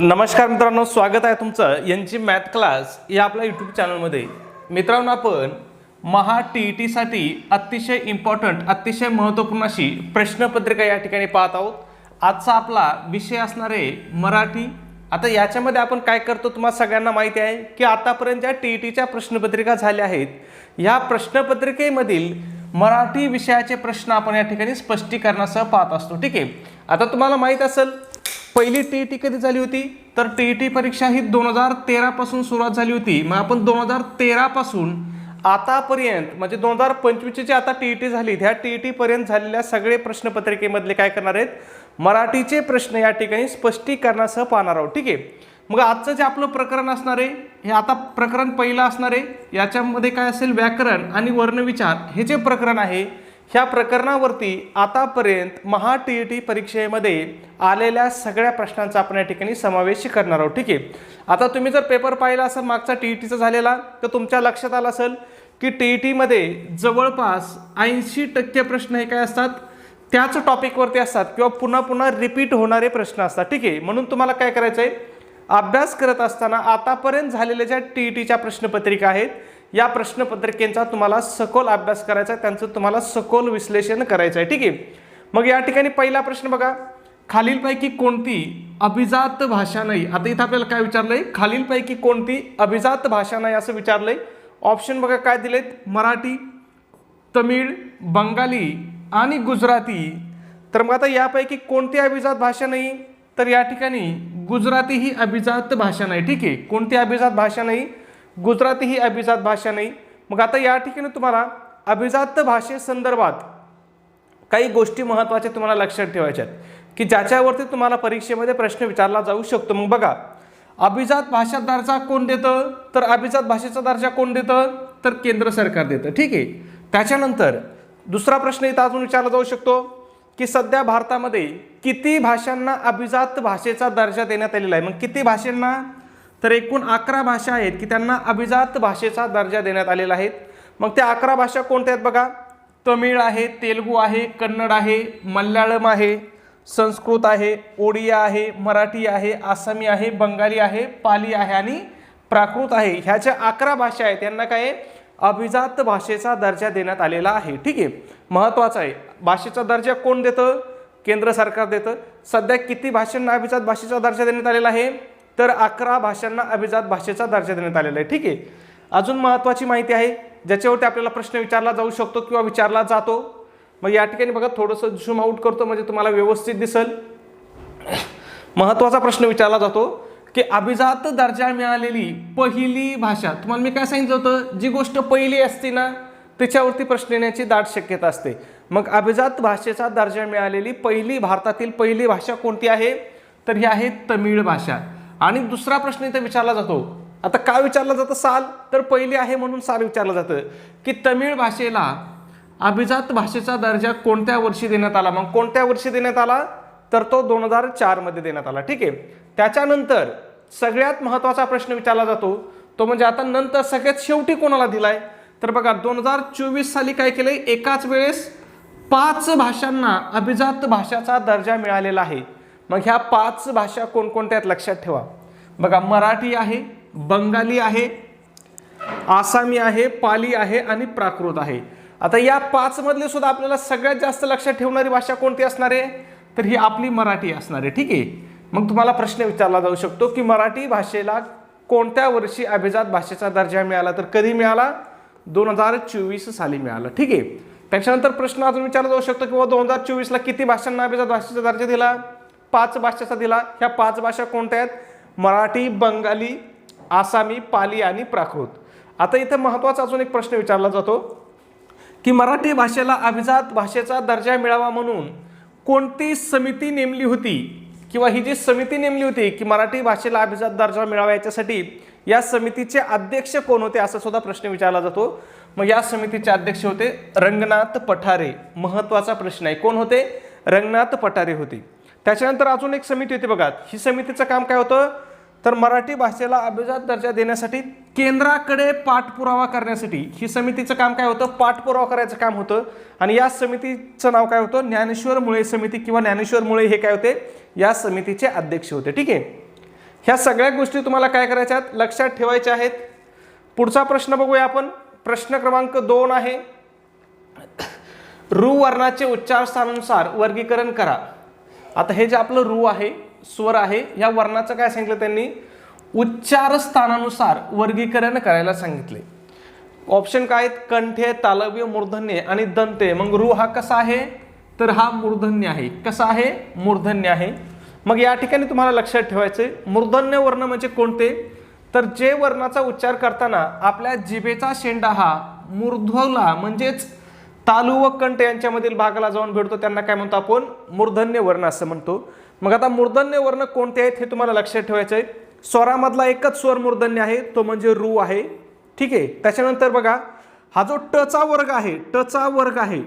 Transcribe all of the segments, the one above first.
नमस्कार मित्रांनो, स्वागत आहे तुमचं यांची मॅथ क्लास या आपल्या यूट्यूब चॅनलमध्ये. मित्रांनो, आपण महा TETसाठी अतिशय इम्पॉर्टंट, अतिशय महत्त्वपूर्ण अशी प्रश्नपत्रिका या ठिकाणी पाहत आहोत. आजचा आपला विषय असणार आहे मराठी. आता याच्यामध्ये आपण काय करतो तुम्हाला सगळ्यांना माहिती आहे की आतापर्यंत ज्या TETच्या प्रश्नपत्रिका झाल्या आहेत, ह्या प्रश्नपत्रिकेमधील मराठी विषयाचे प्रश्न आपण या ठिकाणी स्पष्टीकरणासह पाहत असतो. ठीक आहे. आता तुम्हाला माहित असेल पहिली TET कधी झाली होती, तर TET परीक्षा ही 2013 पासून सुरुवात झाली होती. मग आपण 2013 पासून आतापर्यंत म्हणजे 2025 ची आता TET झाली, ह्या TET पर्यंत झालेल्या सगळे प्रश्नपत्रिकेमधले काय करणार आहेत, मराठीचे प्रश्न या ठिकाणी स्पष्टीकरणासह पाहणार आहोत. ठीक आहे. मग आजचं जे आपलं प्रकरण असणार आहे हे आता प्रकरण पहिलं असणार आहे. याच्यामध्ये काय असेल, व्याकरण आणि वर्णविचार हे जे प्रकरण आहे, ह्या प्रकरणावरती आतापर्यंत महा TET परीक्षेमध्ये आलेल्या सगळ्या प्रश्नांचा आपण या ठिकाणी समावेश करणार आहोत. ठीक आहे. आता तुम्ही जर पेपर पाहिला असेल मागचा TETचा झालेला, तर तुमच्या लक्षात आलं असेल की TETमध्ये जवळपास 80% प्रश्न हे काय असतात, त्याच टॉपिकवरती असतात किंवा पुन्हा पुन्हा रिपीट होणारे प्रश्न असतात. ठीक आहे. म्हणून तुम्हाला काय करायचं आहे, अभ्यास करत असताना आतापर्यंत झालेल्या ज्या TETच्या प्रश्नपत्रिका आहेत, या प्रश्नपत्रिकेचा तुम्हाला सखोल अभ्यास करायचा आहे, त्यांचं तुम्हाला सखोल विश्लेषण करायचं आहे. ठीक आहे. मग या ठिकाणी पहिला प्रश्न बघा, खालीलपैकी कोणती अभिजात भाषा नाही. आता इथं आपल्याला काय विचारलंय, खालीलपैकी कोणती अभिजात भाषा नाही असं विचारलंय. ऑप्शन बघा काय दिलेत, मराठी, तमिळ, बंगाली आणि गुजराती. तर मग आता यापैकी कोणती अभिजात भाषा नाही, तर या ठिकाणी गुजराती ही अभिजात भाषा नाही. ठीक आहे. कोणती अभिजात भाषा नाही, गुजराती ही अभिजात भाषा नाही. मग आता या ठिकाणी तुम्हाला अभिजात भाषेसंदर्भात काही गोष्टी महत्त्वाच्या तुम्हाला लक्षात ठेवायच्या आहेत की ज्याच्यावरती तुम्हाला परीक्षेमध्ये प्रश्न विचारला जाऊ शकतो. मग बघा, अभिजात भाषा दर्जा कोण देतं, तर अभिजात भाषेचा दर्जा कोण देतं, तर केंद्र सरकार देतं. ठीक आहे. त्याच्यानंतर दुसरा प्रश्न इथं अजून विचारला जाऊ शकतो की सध्या भारतामध्ये किती भाषांना अभिजात भाषेचा दर्जा देण्यात आलेला आहे. मग किती भाषांना, तर एकूण 11 भाषा आहेत की त्यांना अभिजात भाषेचा दर्जा देण्यात आलेला आहे. मग त्या 11 भाषा कोणत्या आहेत बघा, तमिळ आहे, तेलुगू आहे, कन्नड आहे, मल्याळम आहे, संस्कृत आहे, ओडिया आहे, मराठी आहे, आसामी आहे, बंगाली आहे, पाली आहे आणि प्राकृत आहे. ह्या ज्या 11 भाषा आहेत त्यांना काय अभिजात भाषेचा दर्जा देण्यात आलेला आहे. ठीक आहे. महत्त्वाचं आहे, भाषेचा दर्जा कोण देतं, केंद्र सरकार देतं. सध्या किती भाषांना अभिजात भाषेचा दर्जा देण्यात आलेला आहे, तर 11 भाषांना अभिजात भाषेचा दर्जा देण्यात आलेला आहे. ठीक आहे. अजून महत्त्वाची माहिती आहे ज्याच्यावरती आपल्याला प्रश्न विचारला जाऊ शकतो किंवा विचारला जातो. मग या ठिकाणी बघा, थोडंसं झूम आउट करतो म्हणजे तुम्हाला व्यवस्थित दिसेल. महत्त्वाचा प्रश्न विचारला जातो की अभिजात दर्जा मिळालेली पहिली भाषा. तुम्हाला मी काय सांगितलं होतं, जी गोष्ट पहिली असते ना त्याच्यावरती प्रश्न येण्याची दाट शक्यता असते. मग अभिजात भाषेचा दर्जा मिळालेली भारतातील पहिली भाषा कोणती आहे, तर ही आहे तमिळ भाषा. आणि दुसरा प्रश्न इथे विचारला जातो, आता काय विचारलं जातं, साल, तर पहिली आहे म्हणून साल विचारलं जातं की तमिळ भाषेला अभिजात भाषेचा दर्जा कोणत्या वर्षी देण्यात आला. मग कोणत्या वर्षी देण्यात आला, तर तो 2004 मध्ये देण्यात आला. ठीक आहे. त्याच्यानंतर सगळ्यात महत्त्वाचा प्रश्न विचारला जातो तो म्हणजे आता नंतर सगळ्यात शेवटी कोणाला दिलाय, तर बघा 2024 साली काय केलंय, एकाच वेळेस 5 भाषांना अभिजात भाषाचा दर्जा मिळालेला आहे. मग ह्या 5 भाषा कोणकोणत्या आहेत लक्षात ठेवा. बघा, मराठी आहे, बंगाली आहे, आसामी आहे, पाली आहे आणि प्राकृत आहे. आता या 5 मधले सुद्धा आपल्याला सगळ्यात जास्त लक्षात ठेवणारी भाषा कोणती असणार आहे, तर ही आपली मराठी असणार आहे. ठीक आहे. मग तुम्हाला प्रश्न विचारला जाऊ शकतो की मराठी भाषेला कोणत्या वर्षी अभिजात भाषेचा दर्जा मिळाला, तर कधी मिळाला, 2024 साली मिळाला. ठीक आहे. त्याच्यानंतर प्रश्न अजून विचारला जाऊ शकतो की 2024 ला किती भाषांना अभिजात भाषेचा दर्जा दिला, 5 भाषेचा दिला. ह्या 5 भाषा कोणत्या आहेत, मराठी, बंगाली, आसामी, पाली आणि प्राकृत. आता इथं महत्त्वाचा अजून एक प्रश्न विचारला जातो की मराठी भाषेला अभिजात भाषेचा दर्जा मिळावा म्हणून कोणती समिती नेमली होती, किंवा ही जी समिती नेमली होती की मराठी भाषेला अभिजात दर्जा मिळावा याच्यासाठी, या समितीचे अध्यक्ष कोण होते असा सुद्धा प्रश्न विचारला जातो. मग या समितीचे अध्यक्ष होते रंगनाथ पठारे. महत्त्वाचा प्रश्न आहे, कोण होते, रंगनाथ पठारे होते. त्याच्यानंतर अजून एक समिती होती बघा, ही समितीचं काम काय होतं, तर मराठी भाषेला अभिजात दर्जा देण्यासाठी केंद्राकडे पाठपुरावा करण्यासाठी ही समितीचं काम काय होतं, पाठपुरावा करायचं काम होतं. आणि या समितीचं नाव काय होतं, ज्ञानेश्वर मुळे समिती किंवा ज्ञानेश्वर मुळे हे काय होते, या समितीचे अध्यक्ष होते. ठीक आहे. ह्या सगळ्या गोष्टी तुम्हाला काय करायच्या आहेत, लक्षात ठेवायच्या आहेत. पुढचा प्रश्न बघूया आपण. प्रश्न क्रमांक 2 आहे, रू वर्णाचे उच्चार स्थानानुसार वर्गीकरण करा. आता हे जे आपलं रू आहे, स्वर आहे, या वर्णाचं काय सांगितलं त्यांनी, उच्चार स्थानानुसार वर्गीकरण करायला सांगितले. ऑप्शन काय आहेत, कंठे, तालव्य, मूर्धन्य आणि दंते. मग रू हा कसा आहे, तर हा मूर्धन्य आहे. कसा आहे, मूर्धन्य आहे. मग या ठिकाणी तुम्हाला लक्षात ठेवायचे, मूर्धन्य वर्ण म्हणजे कोणते, तर जे वर्णाचा उच्चार करताना आपल्या जिभेचा शेंडा हा मूर्ध्वला म्हणजेच तालू व कंठ यांच्यामधील भागाला जाऊन भेटतो, त्यांना काय म्हणतो आपण, मूर्धन्य वर्ण असं म्हणतो. मग आता मूर्धन्य वर्ण कोणते आहेत हे तुम्हाला लक्षात ठेवायचं आहे. स्वरामधला एकच स्वर मूर्धन्य आहे, तो म्हणजे रू आहे. ठीक आहे. त्याच्यानंतर बघा, हा जो टचा वर्ग आहे, टचा वर्ग आहे,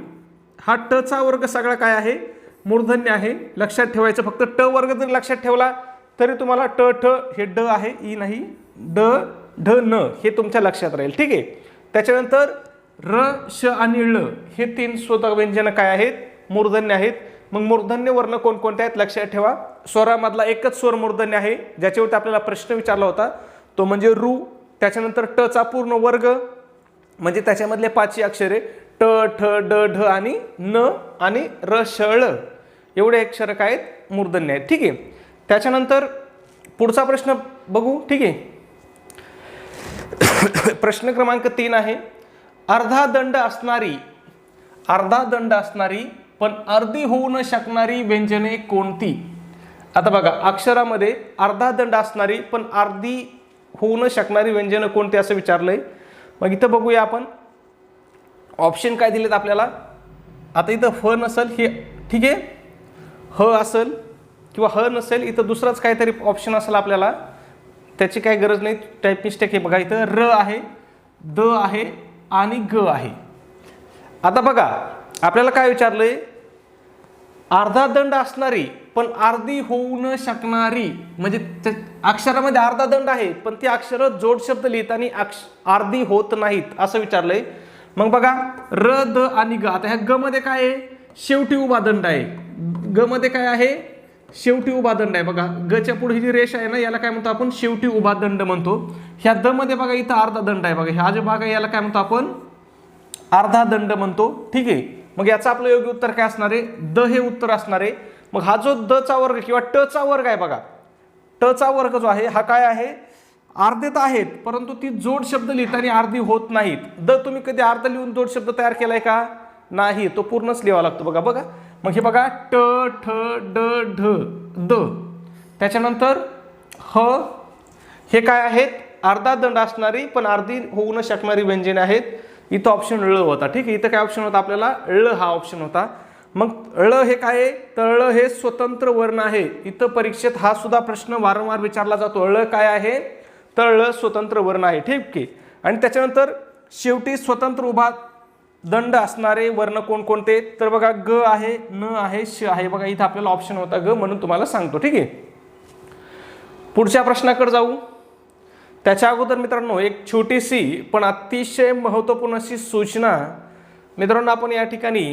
हा टचा वर्ग सगळा काय आहे, मूर्धन्य आहे. लक्षात ठेवायचं, फक्त ट वर्ग जरी लक्षात ठेवला तरी तुम्हाला ट ठ हे ड आहे, ई नाही, ड ढ न हे तुमच्या लक्षात राहील. ठीक आहे. त्याच्यानंतर र श आणि ळ हे 3 स्वतः व्यंजन काय आहेत, मूर्धन्य आहेत. मग मूर्धन्य वर्ण कोणकोणते आहेत लक्षात ठेवा. स्वरामधला एकच स्वर मूर्धन्य आहे, ज्याच्यावरती आपल्याला प्रश्न विचारला होता, तो म्हणजे रू. त्याच्यानंतर ट चा पूर्ण वर्ग म्हणजे त्याच्यामधले 5 अक्षरे ट ठ ड ढ आणि न आणि र श ळ एवढे अक्षर काय आहेत, मूर्धन्य आहेत. ठीक आहे. त्याच्यानंतर पुढचा प्रश्न बघू. ठीक आहे. प्रश्न क्रमांक 3 आहे, अर्धा दंड असणारी पण अर्धी होऊ न शकणारी व्यंजने कोणती. आता बघा, अक्षरामध्ये अर्धा दंड असणारी पण अर्धी होऊ न शकणारी व्यंजनं कोणती असं विचारलंय. मग इथं बघूया आपण ऑप्शन काय दिलेत आपल्याला. आता इथं ह नसेल हे, ठीक आहे, ह असेल किंवा ह नसेल, इथं दुसराच काहीतरी ऑप्शन असेल आपल्याला, त्याची काही गरज नाही, टाईप मिस्टेक आहे. बघा इथं र आहे, द आहे आणि ग आहे. आता बघा आपल्याला काय विचारलंय, अर्धा दंड असणारी पण अर्धी होऊ न शकणारी, म्हणजे अक्षरामध्ये अर्धा दंड आहे पण ती अक्षर जोड शब्द लिहिताना अर्धी होत नाहीत असं विचारलंय. मग बघा र द आणि ग. आता ह्या ग मध्ये काय आहे, शेवटी उभा दंड आहे. ग मध्ये काय आहे, शेवटी उभा दंड आहे. बघा गच्या पुढे जी रेष आहे ना, याला काय म्हणतो आपण, शेवटी उभा दंड म्हणतो. ह्या द मध्ये बघा इथं अर्धा दंड आहे. बघा हा जो भाग आहे याला काय म्हणतो आपण, अर्धा दंड म्हणतो. ठीक आहे. मग याचं आपलं योग्य उत्तर काय असणार आहे, द हे उत्तर असणार आहे. मग हा जो द चा वर्ग किंवा ट चा वर्ग आहे, बघा ट चा वर्ग जो आहे हा काय आहे, अर्धेत आहेत परंतु ती जोड शब्द लिहिताना अर्धी होत नाहीत. द तुम्ही कधी अर्ध लिहून जोड शब्द तयार केलाय का, नाही, तो पूर्णच लिहावा लागतो. बघा बघा मग हे बघा ट ठ ड ढ द. त्याच्यानंतर ह हे काय आहेत, अर्धा दंड असणारी पण अर्धी होऊ न शकणारी व्यंजने आहेत. इथं ऑप्शन ळ होता. ठीक आहे. इथं काय ऑप्शन होता आपल्याला, ळ हा ऑप्शन होता. मग ळ हे काय आहे, तर ळ हे स्वतंत्र वर्ण आहे. इथं परीक्षेत हा सुद्धा प्रश्न वारंवार विचारला जातो, ळ काय आहे, तर ळ स्वतंत्र वर्ण आहे. ठीक आहे. आणि त्याच्यानंतर शेवटी स्वतंत्र उभा दंड असणारे वर्ण कोणकोणते, तर बघा ग आहे, न आहे, श आहे. बघा इथं आपल्याला ऑप्शन होता ग, म्हणून तुम्हाला सांगतो. ठीक आहे. पुढच्या प्रश्नाकडे जाऊ. त्याच्या अगोदर मित्रांनो एक छोटीशी पण अतिशय महत्त्वपूर्ण अशी सूचना. मित्रांनो आपण या ठिकाणी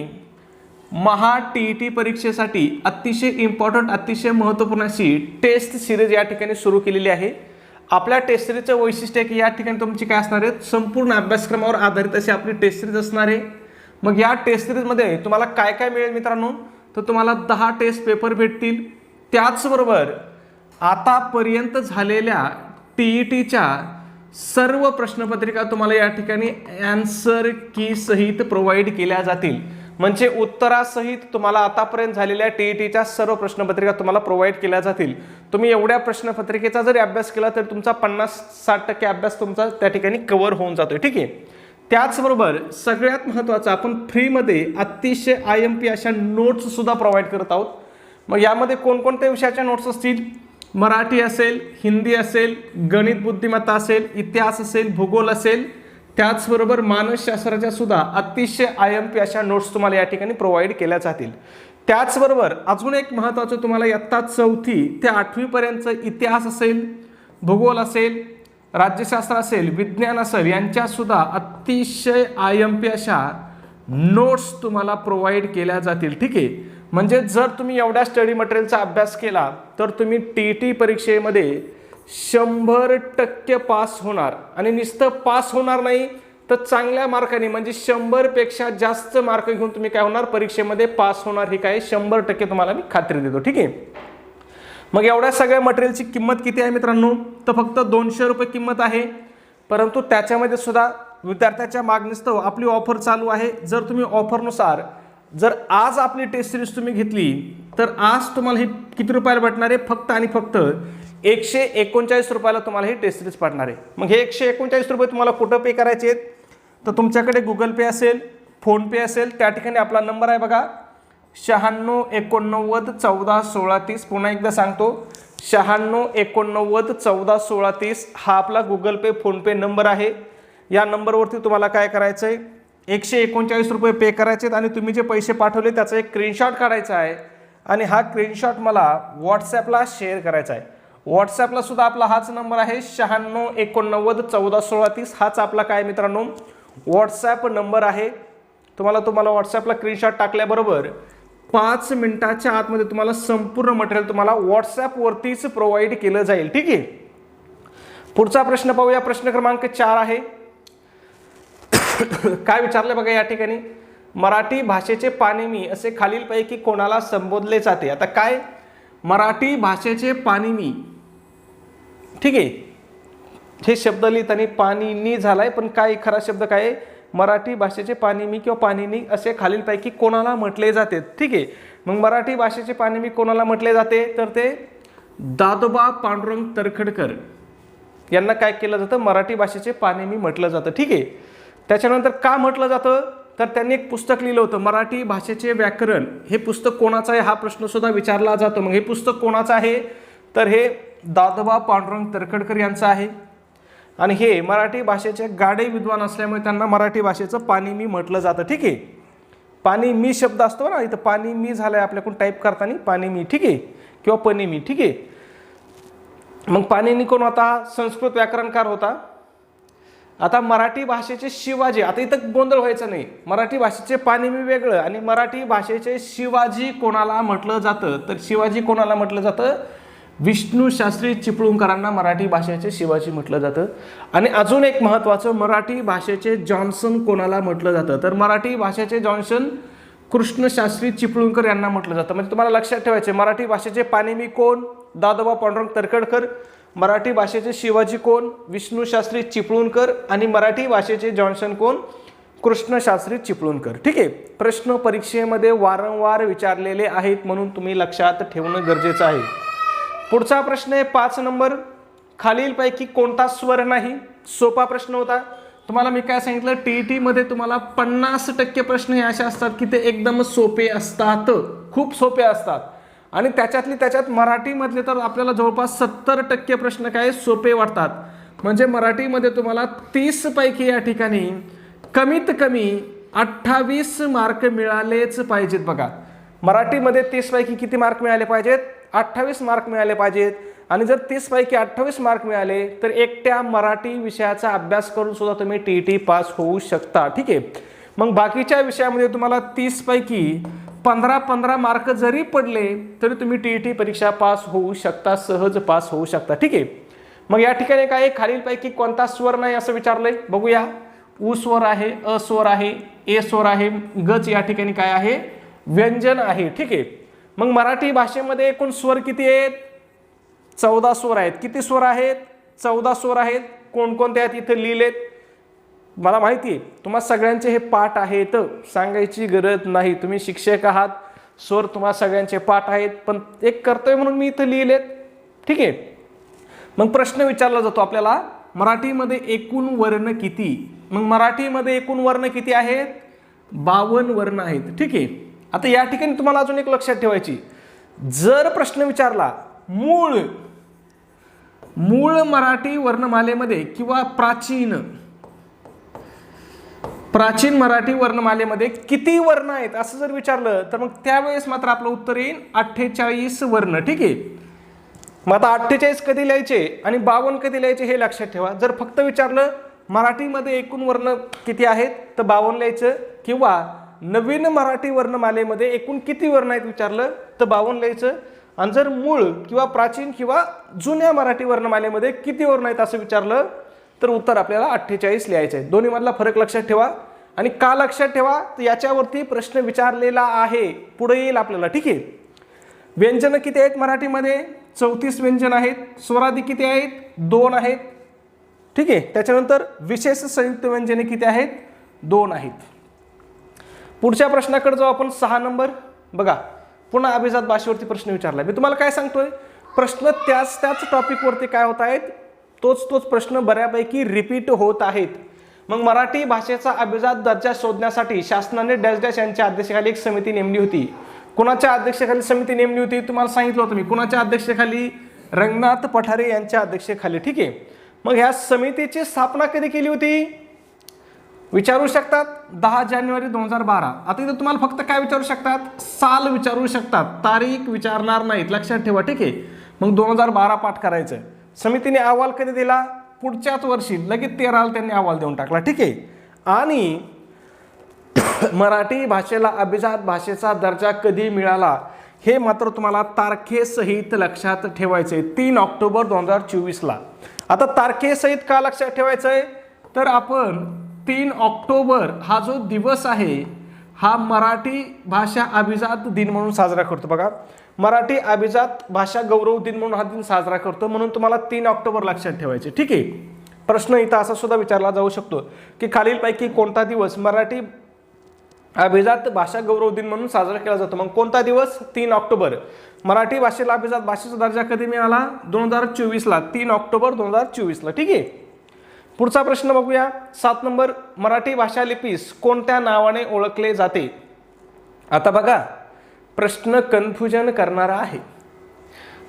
महा टीईटी परीक्षेसाठी अतिशय इम्पॉर्टंट, अतिशय महत्त्वपूर्ण अशी टेस्ट सिरीज या ठिकाणी सुरू केलेली आहे. आपल्या टेस्ट सिरीजचं वैशिष्ट्य आहे की या ठिकाणी तुमची काय असणार आहे, संपूर्ण अभ्यासक्रमावर आधारित अशी आपली टेस्ट सिरीज असणार आहे. मग या टेस्ट सिरीजमध्ये तुम्हाला काय काय मिळेल मित्रांनो, तर तुम्हाला 10 टेस्ट पेपर भेटतील. त्याचबरोबर आतापर्यंत झालेल्या टीईटीच्या सर्व प्रश्नपत्रिका तुम्हाला या ठिकाणी आन्सर की सहित प्रोव्हाइड केल्या जातील. म्हणजे उत्तरासहित तुम्हाला आतापर्यंत झालेल्या टीईटीच्या सर्व प्रश्नपत्रिका तुम्हाला प्रोव्हाइड केल्या जातील. तुम्ही एवढ्या प्रश्नपत्रिकेचा जरी अभ्यास केला तर तुमचा 50-60% अभ्यास तुमचा त्या ठिकाणी कव्हर होऊन जातोय. ठीक आहे. त्याचबरोबर सगळ्यात महत्त्वाचं, आपण फ्रीमध्ये अतिशय IMP अशा नोट्स सुद्धा प्रोव्हाइड करत आहोत. मग यामध्ये कोणकोणत्या विषयाच्या नोट्स असतील, मराठी असेल, हिंदी असेल, गणित बुद्धिमत्ता असेल, इतिहास असेल, भूगोल असेल, त्याचबरोबर मानसशास्त्राच्या सुद्धा अतिशय IMP अशा नोट्स तुम्हाला या ठिकाणी प्रोव्हाइड केल्या जातील. त्याचबरोबर अजून एक महत्त्वाचं, तुम्हाला इयत्ता 4थी ते 8वी पर्यंत इतिहास असेल, भूगोल असेल, राज्यशास्त्र असेल, विज्ञान असेल, यांच्या सुद्धा अतिशय IMP अशा नोट्स तुम्हाला प्रोव्हाइड केल्या जातील. ठीक आहे. म्हणजे जर तुम्ही एवढ्या स्टडी मटेरियलचा अभ्यास केला तर तुम्ही टीईटी परीक्षेमध्ये 100% पास होणार, आणि नुसतं पास होणार नाही तर चांगल्या मार्काने म्हणजे 100पेक्षा जास्त मार्क घेऊन तुम्ही काय होणार, परीक्षेमध्ये पास होणार. हे काय 100% तुम्हाला मी खात्री देतो. ठीक आहे. मग एवढ्या सगळ्या मटेरियलची किंमत किती आहे मित्रांनो, तर फक्त 200 रुपये किंमत आहे. परंतु त्याच्यामध्ये सुद्धा विद्यार्थ्याच्या मागणीस्तव आपली ऑफर चालू आहे. जर तुम्ही ऑफरनुसार जर आज आपली टेस्ट सिरीज तुम्ही घेतली तर आज तुम्हाला ही किती रुपयाला भेटणार आहे, फक्त आणि फक्त 139 रुपयाला तुम्हाला ही टेस्ट सिरीज पडणार आहे. मग हे 139 रुपये तुम्हाला कुठं पे करायचे आहेत, तर तुमच्याकडे गुगल पे असेल, फोनपे असेल, त्या ठिकाणी आपला नंबर आहे बघा 96 89 14 16 30. पुन्हा एकदा सांगतो 96 89 14 16 30 हा आपला गुगल पे फोनपे नंबर आहे. या नंबरवरती तुम्हाला काय करायचं आहे, 139 रुपये पे करायचे आहेत आणि तुम्ही जे पैसे पाठवले त्याचा एक स्क्रीनशॉट काढायचा आहे आणि हा स्क्रीनशॉट मला व्हॉट्सॲपला शेअर करायचा आहे. व्हॉट्सॲपला सुद्धा आपला हाच नंबर आहे 96 89 14 16 30. हाच आपला काय मित्रांनो व्हॉट्सॲप नंबर आहे. तुम्हाला व्हॉट्सॲपला स्क्रीनशॉट टाकल्याबरोबर 5 मिनिटाच्या आतमध्ये तुम्हाला संपूर्ण मटेरियल तुम्हाला व्हॉट्सॲपवरतीच प्रोव्हाइड केलं जाईल. ठीक आहे. पुढचा प्रश्न पाहूया. प्रश्न क्रमांक 4 आहे. काय विचारले बघा या ठिकाणी, मराठी भाषेचे पानिमी असे खालीलपैकी कोणाला संबोधले जाते. आता काय मराठी भाषेचे पानिमी, ठीक आहे, हे शब्द लिहिताना पाणिनी झालाय, पण काय खरा शब्द काय आहे, मराठी भाषेचे पानिमी किंवा पाणिनी असे खालीलपैकी कोणाला म्हटले जाते. ठीक आहे. मग मराठी भाषेचे पानिमी कोणाला म्हटले जाते, तर ते दादोबा पांडुरंग तरखडकर यांना काय केलं जातं, मराठी भाषेचे पानिमी म्हटलं जातं. ठीक आहे. त्याच्यानंतर का म्हटलं जातं, तर त्यांनी एक पुस्तक लिहिलं होतं मराठी भाषेचे व्याकरण. हे पुस्तक कोणाचं आहे हा प्रश्न सुद्धा विचारला जातो. मग हे पुस्तक कोणाचं आहे, तर हे दादोबा पांडुरंग तरखडकर यांचं आहे. आणि हे मराठी भाषेचे गाडे विद्वान असल्यामुळे त्यांना मराठी भाषेचं पानिमी म्हटलं जातं. ठीक आहे. पानिमी शब्द असतो ना, इथं पानिमी झालाय आपल्याकडून टाईप करताना पानिमी. ठीक आहे, किंवा पनिमी. ठीक आहे. मग पाणिनी कोण होता, संस्कृत व्याकरणकार होता. आता मराठी भाषेचे शिवाजी, आता इथं गोंधळ व्हायचा नाही, मराठी भाषेचे पानिमी वेगळं आणि मराठी भाषेचे शिवाजी कोणाला म्हटलं जातं, तर शिवाजी कोणाला म्हटलं जातं, विष्णू शास्त्री चिपळूणकरांना मराठी भाषेचे शिवाजी म्हटलं जातं. आणि अजून एक महत्त्वाचं, मराठी भाषेचे जॉन्सन कोणाला म्हटलं जातं, तर मराठी भाषेचे जॉन्सन कृष्णशास्त्री चिपळूणकर यांना म्हटलं जातं. म्हणजे तुम्हाला लक्षात ठेवायचे, मराठी भाषेचे पानिमी कोण, दादोबा पांडुरंग तरखडकर, मराठी भाषेचे शिवाजी कोण, विष्णू शास्त्री चिपळूणकर, आणि मराठी भाषेचे जॉन्सन कोण, कृष्णशास्त्री चिपळूणकर. ठीक आहे. प्रश्न परीक्षेमध्ये वारंवार विचारलेले आहेत म्हणून तुम्ही लक्षात ठेवणं गरजेचं आहे. पुढचा प्रश्न आहे 5 नंबर, खालीलपैकी कोणता स्वर नाही. सोपा प्रश्न होता. तुम्हाला मी काय सांगितलं, टीईटी मध्ये तुम्हाला 50% प्रश्न हे असे असतात की ते एकदम सोपे असतात, खूप सोपे असतात. आणि त्याच्यात मराठीमधले तर आपल्याला जवळपास 70% प्रश्न काय सोपे वाटतात. म्हणजे मराठीमध्ये तुम्हाला 30 पैकी या ठिकाणी कमीत कमी 28 मार्क मिळालेच पाहिजेत. बघा, मराठीमध्ये 30 पैकी किती मार्क मिळाले पाहिजेत, 28 मार्क मिळाले पाहिजेत. आणि जर 30 पैकी 28 मार्क मिळाले तर एकट्या मराठी विषयाचा अभ्यास करून सुद्धा तुम्ही टीईटी पास होऊ शकता. ठीक आहे. मग बाकीच्या विषयामध्ये तुम्हाला 30 पैकी 15 मार्क जरी पडले तरी तुम्ही टीईटी परीक्षा पास होऊ शकता, सहज पास होऊ शकता. ठीक आहे. मग या ठिकाणी काय, खालीलपैकी कोणता स्वर नाही असं विचारलंय. बघूया. उ स्वर आहे, अ स्वर आहे, ए स्वर आहे, गच या ठिकाणी काय आहे, व्यंजन आहे. ठीक आहे. मग मराठी भाषेमध्ये एकूण स्वर किती आहेत, 14 स्वर आहेत. किती स्वर आहेत, 14 स्वर आहेत. कोणकोणते आहेत इथे लिहिलेत, मला माहिती आहे तुम्हाला सगळ्यांचे हे पाठ आहेत, सांगायची गरज नाही. तुम्ही शिक्षक आहात, स्वर तुम्हाला सगळ्यांचे पाठ आहेत, पण एक कर्तव्य म्हणून मी इथं लिहिलेत. ठीक आहे. मग प्रश्न विचारला जातो आपल्याला, मराठीमध्ये एकूण वर्ण किती. मग मराठीमध्ये एकूण वर्ण किती आहेत, 52 वर्ण आहेत. ठीक आहे. आता या ठिकाणी तुम्हाला अजून एक लक्षात ठेवायची, जर प्रश्न विचारला मूळ मराठी वर्णमालेमध्ये किंवा प्राचीन मराठी वर्णमालेमध्ये किती वर्ण आहेत असं जर विचारलं तर मग त्यावेळेस मात्र आपलं उत्तर येईल 48 वर्ण. ठीक आहे. मग आता 48 कधी लिहायचे आणि 52 कधी लिहायचे हे लक्षात ठेवा. जर फक्त विचारलं मराठीमध्ये एकूण वर्ण किती आहेत तर 52 लिहायचं, किंवा नवीन मराठी वर्णमालेमध्ये एकूण किती वर्ण आहेत विचारलं तर 52 लिहायचं, आणि जर मूळ किंवा प्राचीन किंवा जुन्या मराठी वर्णमालेमध्ये किती वर्ण आहेत असं विचारलं तर उत्तर आपल्याला 48 लिहायचं आहे. दोन्ही मधला फरक लक्षात ठेवा. आणि का लक्षात ठेवा तर याच्यावरती प्रश्न विचारलेला आहे, पुढे येईल आपल्याला. ठीक आहे. व्यंजन किती आहेत मराठीमध्ये? 34 व्यंजन आहेत. स्वरादी किती आहेत? 2 आहेत. ठीक आहे. त्याच्यानंतर विशेष संयुक्त व्यंजने किती आहेत? 2 आहेत. पुढच्या प्रश्नाकडे जाऊ आपण. 6 नंबर बघा, पुन्हा अभिजात भाषेवरती प्रश्न विचारला. मी तुम्हाला काय सांगतोय, प्रश्न त्याच टॉपिकवरती काय होत आहेत, तोच प्रश्न बऱ्यापैकी रिपीट होत आहेत. मग मराठी भाषेचा अभिजात दर्जा शोधण्यासाठी शासनाने डॅश डॅश यांच्या अध्यक्षतेखाली एक समिती नेमली होती. कुणाच्या अध्यक्षतेखाली समिती नेमली होती तुम्हाला सांगितलं होतं मी. कुणाच्या अध्यक्षतेखाली? रंगनाथ पठारे यांच्या अध्यक्षतेखाली. ठीक आहे. मग ह्या समितीची स्थापना कधी केली होती विचारू शकतात. 10 जानेवारी 2012. आता इथं तुम्हाला फक्त काय विचारू शकतात? साल विचारू शकतात, तारीख विचारणार नाहीत. लक्षात ठेवा. ठीक आहे. मग 2012 पाठ करायचं. समितीने अहवाल कधी दिला? पुढच्याच वर्षी लगेच 13ला त्यांनी अहवाल देऊन टाकला. ठीक आहे. आणि मराठी भाषेला अभिजात भाषेचा दर्जा कधी मिळाला हे मात्र तुम्हाला तारखेसहित लक्षात ठेवायचंय. 3 ऑक्टोबर 2024ला. आता तारखेसहित का लक्षात ठेवायचंय तर आपण 3 ऑक्टोबर हा जो दिवस आहे हा मराठी भाषा अभिजात दिन म्हणून साजरा करतो. बघा, मराठी अभिजात भाषा गौरव दिन म्हणून हा दिन साजरा करतो. म्हणून तुम्हाला 3 ऑक्टोबर लक्षात ठेवायचे. ठीक आहे. प्रश्न इथं असा सुद्धा विचारला जाऊ शकतो की खालीलपैकी कोणता दिवस मराठी अभिजात भाषा गौरव दिन म्हणून साजरा केला जातो. मग कोणता दिवस? 3 ऑक्टोबर. मराठी भाषेला अभिजात भाषेचा दर्जा कधी मिळाला? 2024ला. 3 ऑक्टोबर 2024ला. ठीक आहे. पुढचा प्रश्न बघूया. 7 नंबर. मराठी भाषा लिपीस कोणत्या नावाने ओळखले जाते? आता बघा, प्रश्न कन्फ्युजन करणारा आहे.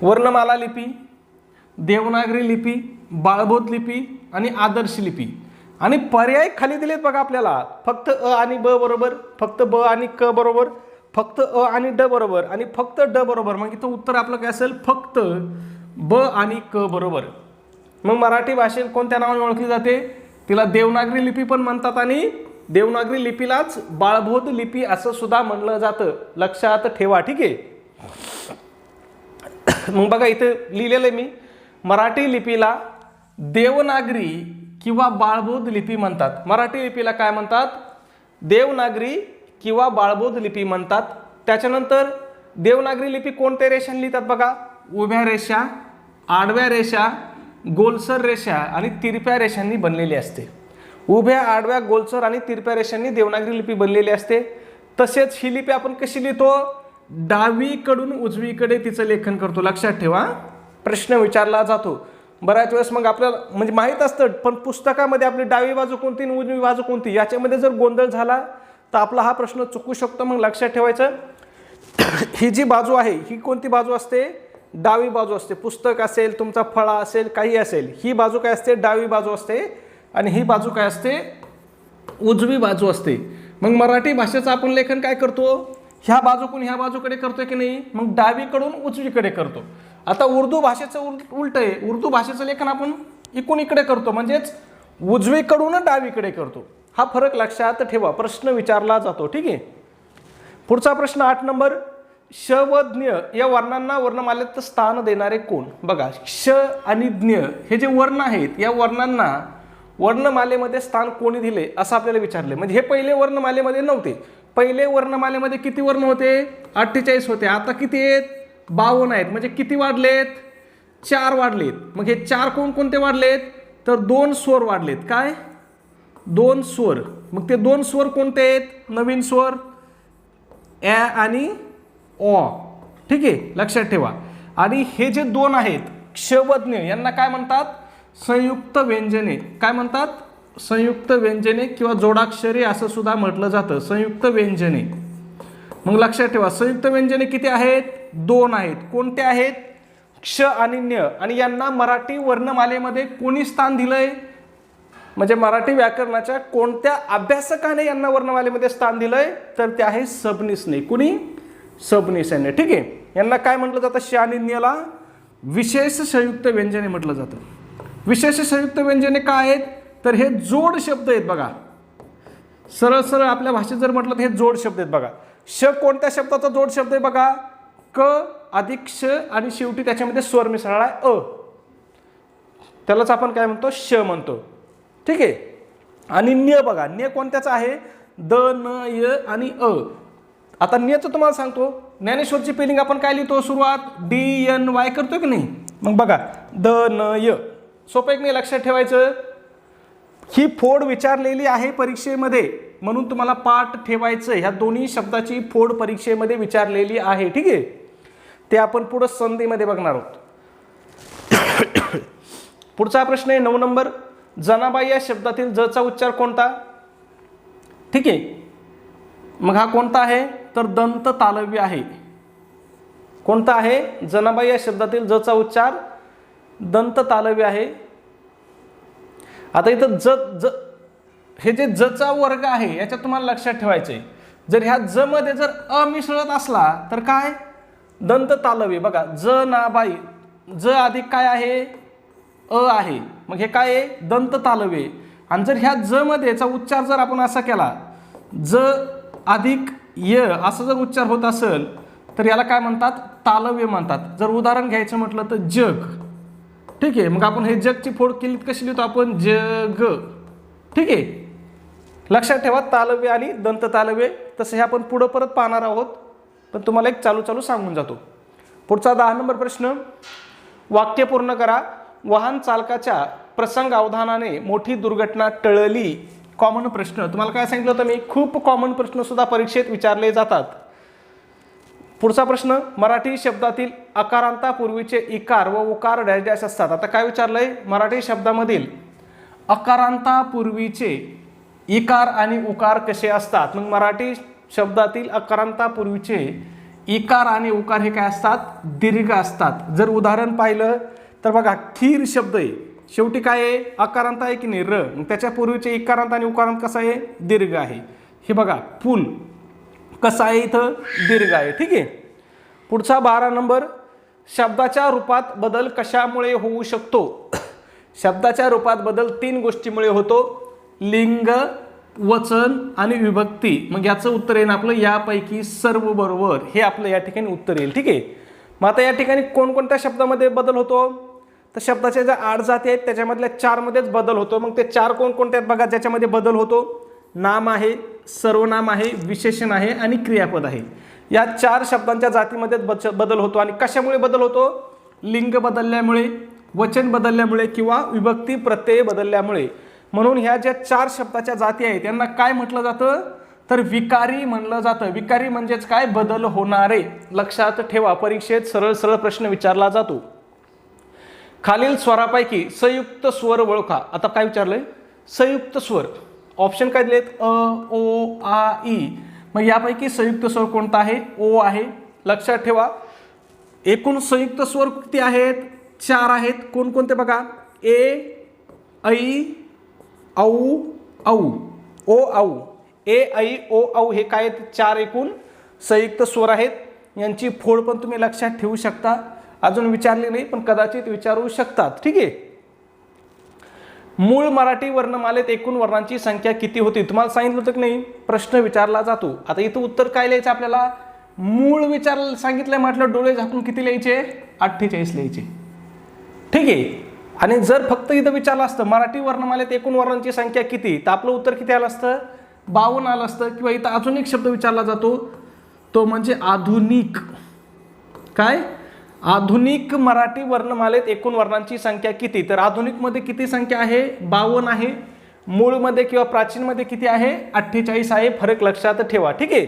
वर्णमाला लिपी, देवनागरी लिपी, बाळबोध लिपी आणि आदर्श लिपी. आणि पर्याय खाली दिलेत बघा आपल्याला. फक्त अ आणि ब बरोबर, फक्त ब आणि क बरोबर, फक्त अ आणि ड बरोबर आणि फक्त ड बरोबर. मग इथं उत्तर आपलं काय असेल? फक्त ब आणि क बरोबर. मग मराठी भाषेत कोणत्या नावाने ओळखली जाते? तिला देवनागरी लिपी पण म्हणतात आणि देवनागरी लिपीलाच बाळबोध लिपी असं सुद्धा म्हणलं जातं. लक्षात ठेवा. ठीक आहे. मग बघा इथे लिहिलेलं आहे मी, मराठी लिपीला देवनागरी किंवा बाळबोध लिपी म्हणतात. मराठी लिपीला काय म्हणतात? देवनागरी किंवा बाळबोध लिपी म्हणतात. त्याच्यानंतर देवनागरी लिपी कोणत्या रेषांनी लिहितात बघा? उभ्या रेषा, आडव्या रेषा, गोलसर रेषा आणि तिरप्या रेषांनी बनलेली असते. उभ्या, आडव्या, गोलसर आणि तिरप्या रेषांनी देवनागरी लिपी बनलेली असते. तसेच ही लिपी आपण कशी लिहितो? डावीकडून उजवीकडे तिचं लेखन करतो. लक्षात ठेवा. प्रश्न विचारला जातो बऱ्याच वेळेस. मग आपल्याला म्हणजे माहीत असतं, पण पुस्तकामध्ये आपली डावी बाजू कोणती आणि उजवी बाजू कोणती याच्यामध्ये जर गोंधळ झाला तर आपला हा प्रश्न चुकू शकतो. मग लक्षात ठेवायचं, ही जी बाजू आहे ही कोणती बाजू असते? डावी बाजू असते. पुस्तक असेल, तुमचा फळा असेल, काही असेल, ही बाजू काय असते? डावी बाजू असते. आणि ही बाजू काय असते? उजवी बाजू असते. मग मराठी भाषेचं आपण लेखन काय करतो? ह्या बाजूकडून ह्या बाजूकडे करतोय की नाही? मग डावीकडून उजवीकडे करतो. आता उर्दू भाषेचं उलट आहे. उर्दू भाषेचं लेखन आपण इकडून इकडे करतो, म्हणजेच उजवीकडून डावीकडे करतो. हा फरक लक्षात ठेवा. प्रश्न विचारला जातो. ठीक आहे. पुढचा प्रश्न 8 नंबर. श व ज्ञ या वर्णांना वर्णमालेत स्थान देणारे कोण? बघा, श आणि ज्ञ हे जे वर्ण आहेत या वर्णांना वर्णमालेमध्ये स्थान कोणी दिले असं आपल्याला विचारले. म्हणजे हे पहिले वर्णमालेमध्ये नव्हते. पहिले वर्णमालेमध्ये किती वर्ण होते? 48 होते. आता किती आहेत? 52 आहेत. म्हणजे किती वाढलेत? 4 वाढलेत. मग हे 4 कोणते वाढलेत? तर 2 स्वर वाढलेत. काय? 2 स्वर. मग ते 2 स्वर कोणते आहेत? नवीन स्वर ॲ आणि ऑ. ठीक आहे. लक्षात ठेवा. आणि हे जे 2 आहेत क्ष व ज्ञ यांना काय म्हणतात? संयुक्त व्यंजने. काय म्हणतात? संयुक्त व्यंजने किंवा जोडाक्षरे असं सुद्धा म्हटलं जातं. संयुक्त व्यंजने. मग लक्षात ठेवा, संयुक्त व्यंजने किती आहेत? 2 आहेत. कोणते आहेत? क्ष आणि ज्ञ. आणि यांना मराठी वर्णमालेमध्ये कोणी स्थान दिलंय? म्हणजे मराठी व्याकरणाच्या कोणत्या अभ्यासकाने यांना वर्णमालेमध्ये स्थान दिलंय? तर ते आहे सबनीसने. कुणी? सबनीसने. ठीक आहे. यांना काय म्हटलं जातं? श आणि ज्ञला विशेष संयुक्त व्यंजने म्हटलं जातं. विशेष संयुक्त व्यंजने काय आहेत? तर हे जोड शब्द आहेत. बघा, सरळ सरळ आपल्या भाषेत जर म्हटलं तर हे जोड शब्द आहेत. बघा, श कोणत्या शब्दाचा जोड शब्द आहे? बघा, क अधिक श आणि शेवटी त्याच्यामध्ये स्वर मिसळला आहे त्यालाच आपण काय म्हणतो श म्हणतो. ठीक आहे. आणि न्य बघा, न्य कोणत्याचा आहे द न य आणि आता न्यचं तुम्हाला सांगतो. ज्ञानेश्वरची स्पेलिंग आपण काय लिहितो सुरुवात DNY करतो की नाही. मग बघा द न य सोपं एक नाही लक्षात ठेवायचं. ही फोड विचारलेली आहे परीक्षेमध्ये म्हणून तुम्हाला पाठ ठेवायचं. ह्या दोन्ही शब्दाची फोड परीक्षेमध्ये विचारलेली आहे. ठीक आहे. ते आपण पुढे संधीमध्ये बघणार आहोत. पुढचा प्रश्न आहे 9 नंबर. जनाबाई या शब्दातील जचा उच्चार कोणता. ठीक आहे. मग हा कोणता आहे तर दंत तालव्य आहे. कोणता आहे जनाबाई या शब्दातील जचा उच्चार दंत तालव्य आहे. आता इथं ज हे जे जचा वर्ग आहे याच्यात तुम्हाला लक्षात ठेवायचंय. जर ह्या ज मध्ये जर अ मिसळत असला तर काय दंत तालव्य. बघा ज ना बाई ज अधिक काय आहे आहे. मग हे काय आहे दंत तालव्य. आणि जर ह्या ज मध्ये याचा उच्चार जर आपण असा केला ज अधिक य असा जर उच्चार होत असेल तर याला काय म्हणतात तालव्य म्हणतात. जर उदाहरण घ्यायचं म्हटलं तर जग. ठीक आहे. मग आपण हे जगची फोड केली कशी लिहितो आपण जग. ठीक आहे. लक्षात ठेवा तालव्य आणि दंत तालव्य. तसं हे आपण पुढं परत पाहणार आहोत पण तुम्हाला एक चालू सांगून जातो. पुढचा 10 नंबर प्रश्न. वाक्य पूर्ण करा. वाहन चालकाच्या प्रसंग अवधानाने मोठी दुर्घटना टळली. कॉमन प्रश्न तुम्हाला काय सांगितलं होतं मी खूप कॉमन प्रश्न सुद्धा परीक्षेत विचारले जातात. पुढचा प्रश्न. मराठी शब्दातील अकारांतापूर्वीचे इकार व उकार डॅश डॅश असतात. आता काय विचारलंय मराठी शब्दामधील अकारांतापूर्वीचे इकार आणि उकार कसे असतात. मग मराठी शब्दातील अकारांतापूर्वीचे इकार आणि उकार हे काय असतात दीर्घ असतात. जर उदाहरण पाहिलं तर बघा खीर शब्द आहे शेवटी काय आहे अकारांत आहे की नाही र. मग त्याच्या पूर्वीचे इकारांत आणि उकारांत कसा आहे दीर्घ आहे. हे बघा फुल कसा आहे इथं दीर्घ आहे. ठीक आहे. पुढचा 12 नंबर. शब्दाच्या रूपात बदल कशामुळे होऊ शकतो. शब्दाच्या रूपात बदल 3 गोष्टीमुळे होतो. लिंग वचन आणि विभक्ती. मग याचं उत्तर येईल आपलं यापैकी सर्व बरोबर. हे आपलं या ठिकाणी उत्तर येईल. ठीक आहे. मग आता या ठिकाणी कोणकोणत्या शब्दामध्ये बदल होतो तर शब्दाच्या ज्या 8 जाती आहेत त्याच्यामधल्या 4 मध्येच बदल होतो. मग ते 4 कोणकोणते आहेत बघा ज्याच्यामध्ये बदल होतो. नाम आहे सर्वनाम आहे विशेषण आहे आणि क्रियापद आहे. या 4 शब्दांच्या जातीमध्ये बदल होतो. आणि कशामुळे बदल होतो लिंग बदलल्यामुळे वचन बदलल्यामुळे किंवा विभक्ती प्रत्यय बदलल्यामुळे. म्हणून ह्या ज्या 4 शब्दाच्या जाती आहेत त्यांना काय म्हटलं जातं तर विकारी म्हणलं जातं. विकारी म्हणजेच काय बदल होणारे. लक्षात ठेवा परीक्षेत सरळ प्रश्न विचारला जातो. खालील स्वरापैकी संयुक्त स्वर ओळखा. आता काय विचारलंय संयुक्त स्वर. ऑप्शन काय दिलेत अ ओ आ ई. मग यापैकी संयुक्त स्वर कोणता आहे ओ आहे. लक्षात ठेवा एकूण संयुक्त स्वर किती आहेत 4 आहेत. कोणकोणते बघा ए ऐ औ औ ओ औ. ए ऐ ओ औ हे काय आहेत 4 एकूण संयुक्त स्वर आहेत. यांची फोड पण तुम्ही लक्षात ठेवू शकता. अजून विचारले नाही पण कदाचित विचारू शकतात. ठीक आहे. मूळ मराठी वर्णमालेत एकूण वर्णांची संख्या किती होती. तुम्हाला सांगितलं होतं की नाही प्रश्न विचारला जातो. आता इथं उत्तर काय लिहायचं आपल्याला मूळ विचार सांगितलंय म्हटलं डोळे झाकून किती लिहायचे 48 लिहायचे. ठीक आहे. आणि जर फक्त इथं विचारलं असतं मराठी वर्णमालेत एकूण वर्णांची संख्या किती तर आपलं उत्तर किती आलं असतं 52 आलं असतं. किंवा इथं अजून एक शब्द विचारला जातो तो म्हणजे आधुनिक. काय आधुनिक मराठी वर्णमालेत एकूण वर्णांची संख्या किती तर आधुनिक मध्ये किती संख्या आहे 52 आहे. मूळ मध्ये किंवा प्राचीन मध्ये किती आहे 48 आहे. फरक लक्षात ठेवा. ठीक आहे.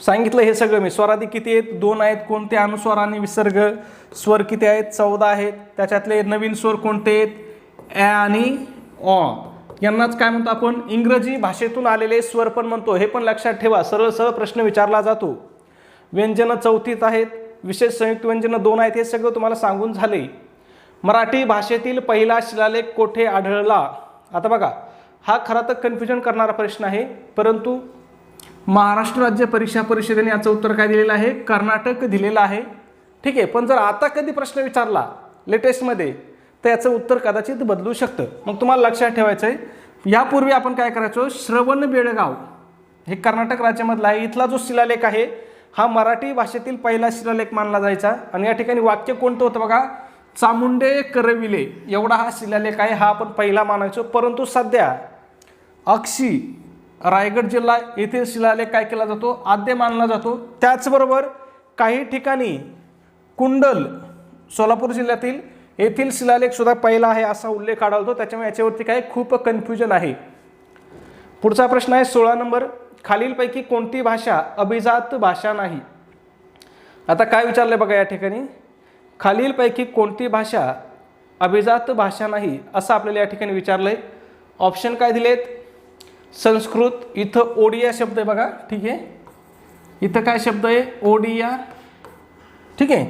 सांगितलं हे सगळं मी. स्वरादी किती आहेत 2 आहेत. कोणते अनुस्वार आणि विसर्ग. स्वर किती आहेत 14 आहेत. त्याच्यातले नवीन स्वर कोणते आहेत ॲ आणि ऑ. यांनाच काय म्हणतो आपण इंग्रजी भाषेतून आलेले स्वर पण म्हणतो. हे पण लक्षात ठेवा. सरळ प्रश्न विचारला जातो. व्यंजन 34 आहेत. विशेष संयुक्त व्यंजन 2 आहेत. हे सगळं तुम्हाला सांगून झाले. मराठी भाषेतील पहिला शिलालेख कोठे आढळला. आता बघा हा खरा तर कन्फ्युजन करणारा प्रश्न आहे परंतु महाराष्ट्र राज्य परीक्षा परिषदेने याचं उत्तर काय दिलेलं आहे कर्नाटक दिलेलं आहे. ठीक आहे. पण जर आता कधी प्रश्न विचारला लेटेस्टमध्ये तर याचं उत्तर कदाचित बदलू शकतं. मग तुम्हाला लक्षात ठेवायचं आहे यापूर्वी आपण काय करायचो श्रवण बेळगाव हे कर्नाटक राज्यामधला आहे. इथला जो शिलालेख आहे हा मराठी भाषेतील पहिला शिलालेख मानला जायचा. आणि या ठिकाणी वाक्य कोणतं होतं बघा, चामुंडे करविले एवढा हा शिलालेख आहे, हा आपण पहिला मानायचो. परंतु सध्या अक्षी रायगड जिल्हा येथील शिलालेख काय केला जातो, आद्य मानला जातो. त्याचबरोबर काही ठिकाणी कुंडल सोलापूर जिल्ह्यातील येथील शिलालेख सुद्धा पहिला आहे असा उल्लेख आढळतो. त्याच्यामुळे याच्यावरती काय खूप कन्फ्युजन आहे. पुढचा प्रश्न आहे 16 नंबर, खालीलपैकी कोणती भाषा अभिजात भाषा नाही. आता काय विचारलंय बघा या ठिकाणी, खालीलपैकी कोणती भाषा अभिजात भाषा नाही असं आपल्याला या ठिकाणी विचारलंय. ऑप्शन काय दिलेत, संस्कृत, इथं ओडिया शब्द आहे बघा, ठीक आहे. इथं काय शब्द आहे, ओडिया, ठीक आहे.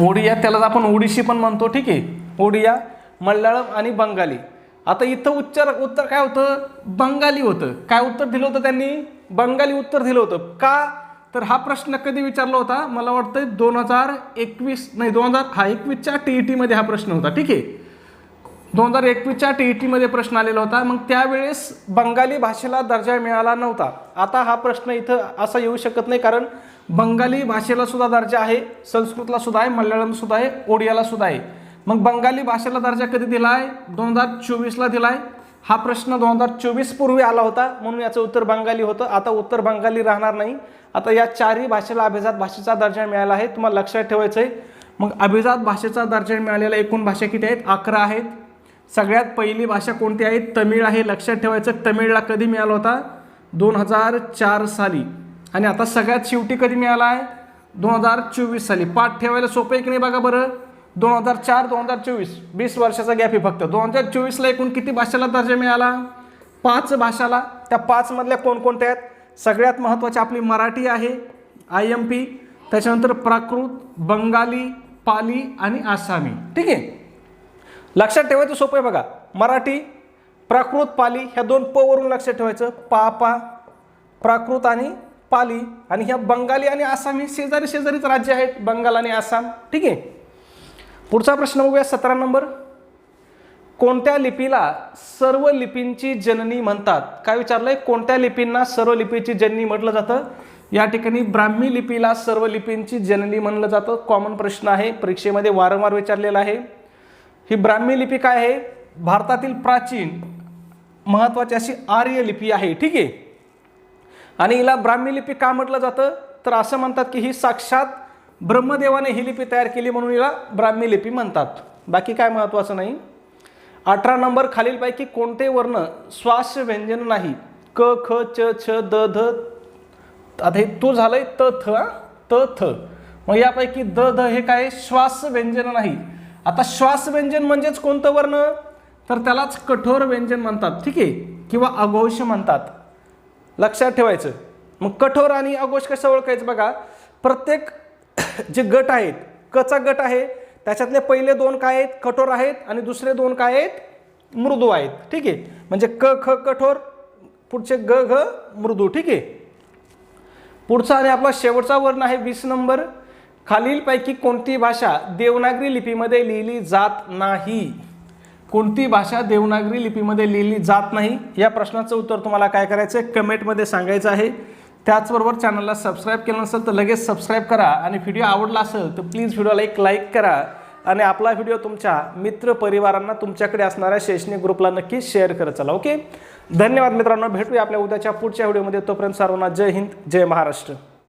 ओडिया त्याला आपण ओडिशी पण म्हणतो, ठीक आहे. ओडिया, मल्याळम आणि बंगाली. आता इथं उत्तर काय होतं, बंगाली होतं. काय उत्तर दिलं होतं त्यांनी, बंगाली उत्तर दिलं होतं. का तर हा प्रश्न कधी विचारला होता, मला वाटतं 2021च्या TET मध्ये हा प्रश्न होता, ठीक आहे. 2021च्या TET मध्ये प्रश्न आलेला होता. मग त्यावेळेस बंगाली भाषेला दर्जा मिळाला नव्हता. आता हा प्रश्न इथं असा येऊ शकत नाही, कारण बंगाली भाषेला सुद्धा दर्जा आहे, संस्कृतला सुद्धा आहे, मल्याळम सुद्धा आहे, ओडियाला सुद्धा आहे. मग बंगाली भाषेला दर्जा कधी दिला आहे, 2024ला दिला आहे. हा प्रश्न 2024 पूर्वी आला होता, म्हणून याचं उत्तर बंगाली होतं. आता उत्तर बंगाली राहणार नाही. आता या चारही भाषेला अभिजात भाषेचा दर्जा मिळाला आहे, तुम्हाला लक्षात ठेवायचं आहे. मग अभिजात भाषेचा दर्जा मिळालेला एकूण भाषा किती आहेत, 11 आहेत. सगळ्यात पहिली भाषा कोणती आहे, तमिळ आहे. लक्षात ठेवायचं, तमिळला कधी मिळाला होता, 2004 साली. आणि आता सगळ्यात शेवटी कधी मिळाला आहे, 2024 साली. पाठ ठेवायला सोपं आहे की नाही बघा बरं. 2004 2024 20 वर्षाचा गॅप आहे फक्त. 2024ला एकूण किती भाषेला दर्जा मिळाला, 5 भाषाला. त्या 5 मधल्या कोणकोणत्या आहेत, सगळ्यात महत्त्वाची आपली मराठी आहे, IMP, त्याच्यानंतर प्राकृत, बंगाली, पाली आणि आसामी, ठीक आहे. लक्षात ठेवायचं सोपं आहे बघा, मराठी, प्राकृत, पाली ह्या 2 प वरून लक्षात ठेवायचं. पा प्राकृत आणि पाली. आणि ह्या बंगाली आणि आसामी शेजारीच राज्य आहेत, बंगाल आणि आसाम, ठीक आहे. पुढचा प्रश्न बघूया 17 नंबर, कोणत्या लिपीला सर्व लिपींची जननी म्हणतात. काय विचारलंय, कोणत्या लिपींना सर्व लिपीची जननी म्हटलं जातं. या ठिकाणी ब्राह्मी लिपीला सर्व लिपींची जननी म्हणलं जातं. कॉमन प्रश्न आहे, परीक्षेमध्ये वारंवार विचारलेला आहे. ही ब्राह्मी लिपी काय आहे, भारतातील प्राचीन महत्त्वाची अशी आर्य लिपी आहे, ठीक आहे. आणि हिला ब्राह्मी लिपी का म्हटलं जातं, तर असं म्हणतात की ही साक्षात ब्रह्मदेवाने ही लिपी तयार केली, म्हणून हिला ब्राह्मी लिपी म्हणतात. बाकी काय महत्त्वाचं नाही. 18 नंबर, खालीलपैकी कोणते वर्ण श्वास व्यंजन नाही. क, ख, च, छ, द, ध. आता हे तू झालंय त, थ, त, थ. मग यापैकी द, ध हे काय, श्वास व्यंजन नाही. आता श्वास व्यंजन म्हणजेच कोणतं वर्ण, तर त्यालाच कठोर व्यंजन म्हणतात, ठीक आहे, किंवा अघोष म्हणतात. लक्षात ठेवायचं. मग कठोर आणि अघोष कसं ओळखायचं बघा, प्रत्येक जे गट आहेत, कचा गट आहे, त्याच्यातले पहिले 2 काय आहेत, कठोर आहेत, आणि दुसरे 2 काय आहेत, मृदू आहेत, ठीक आहे. म्हणजे क, ख कठोर, पुढचे ग, घ मृदू, ठीक आहे. पुढचा आणि आपला शेवटचा वर्ण आहे 20 नंबर, खालीलपैकी कोणती भाषा देवनागरी लिपीमध्ये लिहिली जात नाही. कोणती भाषा देवनागरी लिपीमध्ये लिहिली जात नाही, या प्रश्नाचं उत्तर तुम्हाला काय करायचं आहे, कमेंटमध्ये सांगायचं आहे. त्याचबरोबर चॅनलला सबस्क्राईब केलं नसेल तर लगेच सबस्क्राईब करा. आणि व्हिडिओ आवडला असेल तर प्लीज व्हिडिओला एक लाईक करा. आणि आपला व्हिडिओ तुमच्या मित्र परिवारांना, तुमच्याकडे असणाऱ्या शैक्षणिक ग्रुपला नक्की शेअर करत चला. ओके, धन्यवाद मित्रांनो. भेटूया आपल्या उद्याच्या पुढच्या व्हिडिओमध्ये. तोपर्यंत सर्वांना जय हिंद, जय महाराष्ट्र.